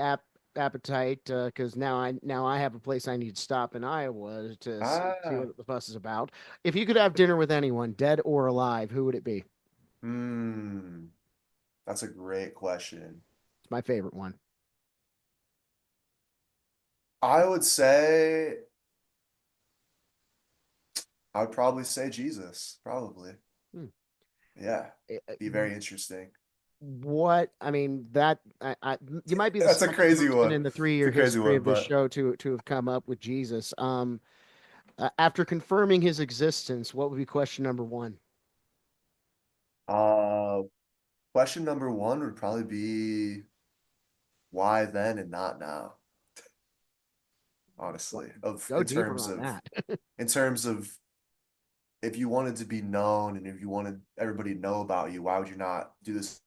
Speaker 2: appetite, because now I have a place I need to stop in Iowa to see
Speaker 3: Ah,
Speaker 2: what the fuss is about. If you could have dinner with anyone, dead or alive, who would it be?
Speaker 3: hmm, that's a great question.
Speaker 2: It's my favorite one.
Speaker 3: I would say I would probably say Jesus, probably.
Speaker 2: Hmm.
Speaker 3: Yeah,
Speaker 2: Eh,
Speaker 3: be very interesting.
Speaker 2: What I mean that you might be the
Speaker 3: That's a
Speaker 2: second
Speaker 3: crazy
Speaker 2: person
Speaker 3: one.
Speaker 2: in the
Speaker 3: It's
Speaker 2: 3 year
Speaker 3: a crazy
Speaker 2: history
Speaker 3: one,
Speaker 2: of this
Speaker 3: but
Speaker 2: show to have come up with Jesus. After confirming his existence, what would be question number one?
Speaker 3: uh, question number one would probably be why then and not now,
Speaker 2: What,
Speaker 3: honestly. Of
Speaker 2: go deeper on that.
Speaker 3: in terms of if you wanted to be known and if you wanted everybody to know about you, why would you not do this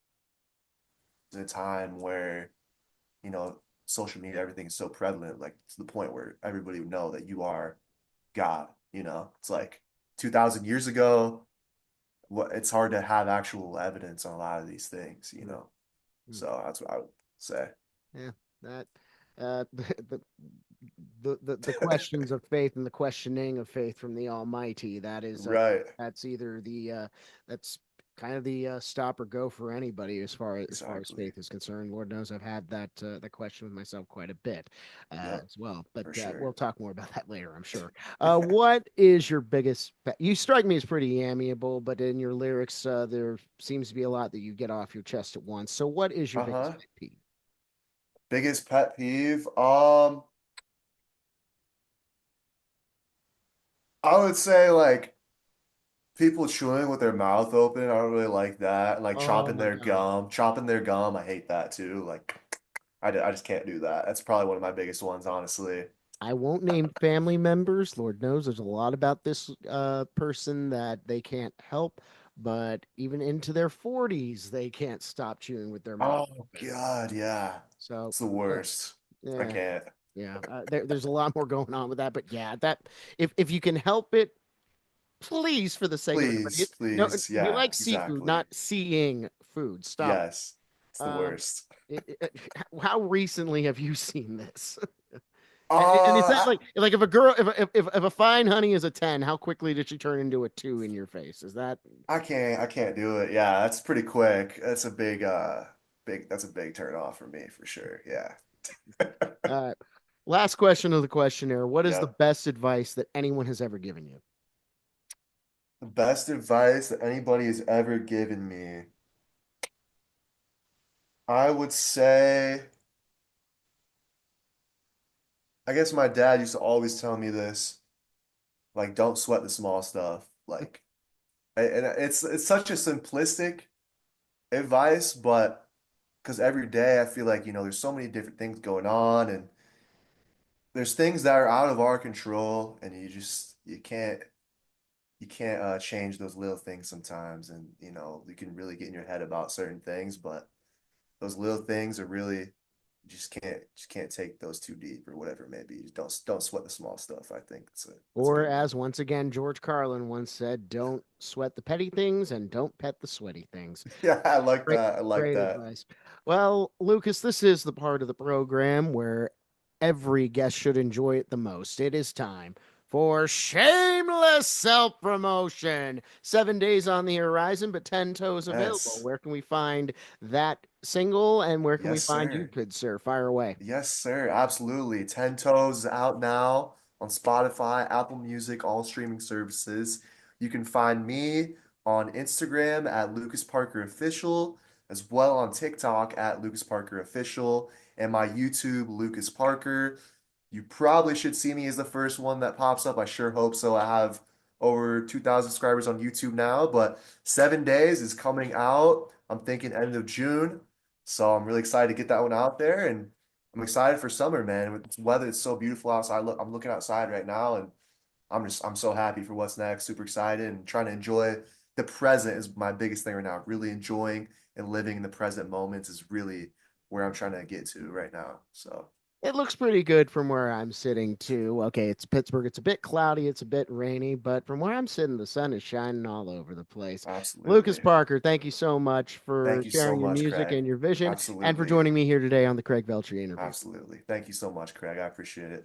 Speaker 3: in a time where, you know, social media, everything is so prevalent, like to the point where everybody would know that you are God, you know? It's like 2000 years ago, what it's hard to have actual evidence on a lot of these things, you know?
Speaker 2: Mm.
Speaker 3: So that's what I would say.
Speaker 2: Yeah, that the, the questions of faith and the questioning of faith from the Almighty.
Speaker 3: Right.
Speaker 2: That's either the that's kind of the stop or go for anybody as far as
Speaker 3: Exactly.
Speaker 2: faith is concerned. Lord knows I've had that question with myself quite a bit
Speaker 3: Yep,
Speaker 2: as well. But
Speaker 3: for sure.
Speaker 2: we'll talk more about that later, I'm sure. What is your biggest? You strike me as pretty amiable, but in your lyrics, there seems to be a lot that you get off your chest at once. So, what is your biggest
Speaker 3: Uh-huh.
Speaker 2: pet peeve?
Speaker 3: Biggest pet peeve? I would say like people chewing with their mouth open. I don't really like that. Like
Speaker 2: Oh my God.
Speaker 3: chopping their gum. I hate that too. Like I just can't do that. That's probably one of my biggest ones, honestly.
Speaker 2: I won't name family members. Lord knows there's a lot about this person that they can't help, but even into their 40s, they can't stop chewing with their mouth
Speaker 3: Oh
Speaker 2: open.
Speaker 3: God, yeah.
Speaker 2: So,
Speaker 3: It's the
Speaker 2: yeah,
Speaker 3: worst. I
Speaker 2: yeah,
Speaker 3: can't.
Speaker 2: yeah. There's a lot more going on with that, but yeah, that if you can help it, please, for the sake of everybody.
Speaker 3: Please,
Speaker 2: No,
Speaker 3: please.
Speaker 2: we
Speaker 3: Yeah,
Speaker 2: like seafood,
Speaker 3: exactly.
Speaker 2: not seeing food. Stop.
Speaker 3: Yes. It's the
Speaker 2: Um,
Speaker 3: worst.
Speaker 2: how recently have you seen this? And is that
Speaker 3: I,
Speaker 2: like if a girl if a fine honey is a 10, how quickly did she turn into a 2 in your face? Is that
Speaker 3: I can't do it. Yeah, that's pretty quick. That's a big that's a big turn off for me for sure. Yeah.
Speaker 2: uh last question of the questionnaire. What is the
Speaker 3: Yep.
Speaker 2: best advice that anyone has ever given you?
Speaker 3: The best advice that anybody has ever given me, I would say, I guess my dad used to always tell me this, like, don't sweat the small stuff. Like, and it's such a simplistic advice, but because every day I feel like, there's so many different things going on and there's things that are out of our control and you can't change those little things sometimes and you can really get in your head about certain things, but those little things are really you just can't take those too deep or whatever it may be. Just don't sweat the small stuff. I think that's a
Speaker 2: Or
Speaker 3: good one.
Speaker 2: as once again George Carlin once said, don't sweat the petty things and don't pet the sweaty things.
Speaker 3: Yeah, I like
Speaker 2: Great,
Speaker 3: that. I like
Speaker 2: great
Speaker 3: that.
Speaker 2: advice. Well, Lucas, this is the part of the program where every guest should enjoy it the most. It is time for shameless self promotion. 7 days on the horizon, but 10 toes available.
Speaker 3: Yes.
Speaker 2: Where can we find that single and where can we
Speaker 3: Yes,
Speaker 2: find you,
Speaker 3: sir.
Speaker 2: good sir? Fire away.
Speaker 3: Yes, sir. Absolutely. 10 Toes is out now on Spotify, Apple Music, all streaming services. You can find me on Instagram at Lucas Parker Official, as well on TikTok at Lucas Parker Official, and my YouTube, Lucas Parker. You probably should see me as the first one that pops up. I sure hope so. I have over 2,000 subscribers on YouTube now, but 7 days is coming out. I'm thinking end of June. So I'm really excited to get that one out there, and I'm excited for summer, man. With the weather, it's so beautiful outside. Look, I'm looking outside right now, and I'm so happy for what's next. Super excited and trying to enjoy the present is my biggest thing right now. Really enjoying and living in the present moments is really where I'm trying to get to right now. So
Speaker 2: It looks pretty good from where I'm sitting too. Okay, it's Pittsburgh. It's a bit cloudy, it's a bit rainy, but from where I'm sitting, the sun is shining all over the place. Lucas
Speaker 3: absolutely.
Speaker 2: Parker, thank you so much for
Speaker 3: Thank you so
Speaker 2: sharing your
Speaker 3: much,
Speaker 2: music
Speaker 3: Craig.
Speaker 2: and your vision and for
Speaker 3: Absolutely.
Speaker 2: joining me here today on the Craig Veltri interview.
Speaker 3: Absolutely. Thank you so much, Craig. I appreciate it.